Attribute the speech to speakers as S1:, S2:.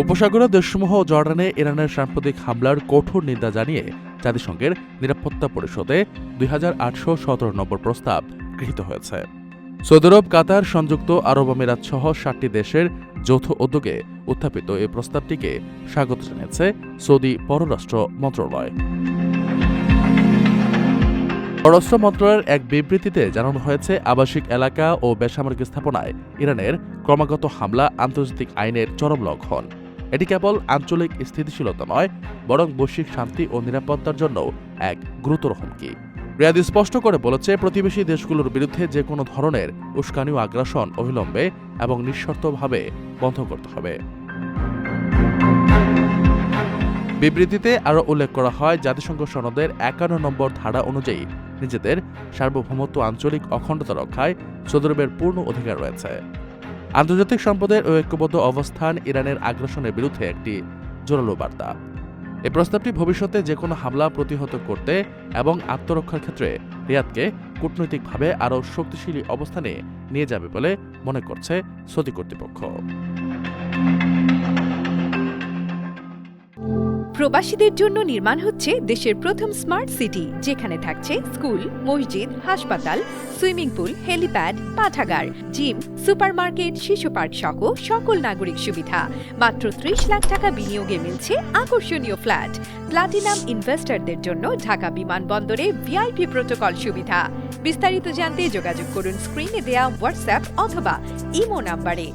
S1: উপসাগরীয় দেশসমূহ ও জর্ডানে ইরানের সাম্প্রতিক হামলার কঠোর নিন্দা জানিয়ে জাতিসংঘের নিরাপত্তা পরিষদে 2817 নম্বর প্রস্তাব গৃহীত হয়েছে। সৌদি আরব, কাতার, সংযুক্ত আরব আমিরাত সহ 7টি দেশের যৌথ উদ্যোগে উত্থাপিত এই প্রস্তাবটিকে স্বাগত জানিয়েছে সৌদি পররাষ্ট্র মন্ত্রণালয়। পররাষ্ট্র মন্ত্রণালয়ের এক বিবৃতিতে জানানো হয়েছে, আবাসিক এলাকা ও বেসামরিক স্থাপনায় ইরানের ক্রমাগত হামলা আন্তর্জাতিক আইনের চরম লঙ্ঘন। এটি কেবল আঞ্চলিক স্থিতিশীলতা নয়, বরং বৈশ্বিক শান্তি ও নিরাপত্তার জন্য এক গুরুতর হুমকি। রিয়াদ স্পষ্ট করে বলেছে, প্রতিবেশী দেশগুলোর বিরুদ্ধে যে কোনো ধরনের উস্কানি ও আগ্রাসন অবিলম্বে এবং নিঃশর্তভাবে বন্ধ করতে হবে। বিবৃতিতে আরও উল্লেখ করা হয়, জাতিসংঘ সনদের 51 নম্বর ধারা অনুযায়ী নিজেদের সার্বভৌমত্ব, আঞ্চলিক অখণ্ডতা রক্ষায় সৌদি আরবের পূর্ণ অধিকার রয়েছে। আন্তর্জাতিক সম্প্রদায়ের ঐক্যবদ্ধ অবস্থান ইরানের আগ্রাসনের বিরুদ্ধে একটি জোরালো বার্তা। এই প্রস্তাবটি ভবিষ্যতে যে কোনো হামলা প্রতিহত করতে এবং আত্মরক্ষার ক্ষেত্রে রিয়াদকে কূটনৈতিকভাবে আরও শক্তিশালী অবস্থানে নিয়ে যাবে বলে মনে করছে সৌদি কর্তৃপক্ষ।
S2: প্রবাসীদের জন্য নির্মাণ হচ্ছে দেশের প্রথম স্মার্ট সিটি, যেখানে থাকছে স্কুল, মসজিদ, হাসপাতাল, সুইমিং পুল, হেলিপ্যাড, পাঠাগার, জিম, সুপারমার্কেট, শিশু পার্ক সহ সকল নাগরিক সুবিধা। মাত্র 30 লাখ টাকা বিনিয়োগে মিলছে আকর্ষণীয় ফ্ল্যাট। প্লাটিনাম ইনভেস্টরদের জন্য ঢাকা বিমানবন্দরে ভিআইপি প্রোটোকল সুবিধা। বিস্তারিত জানতে যোগাযোগ করুন স্ক্রিনে দেয়া হোয়াটসঅ্যাপ অথবা ইমো নাম্বারে।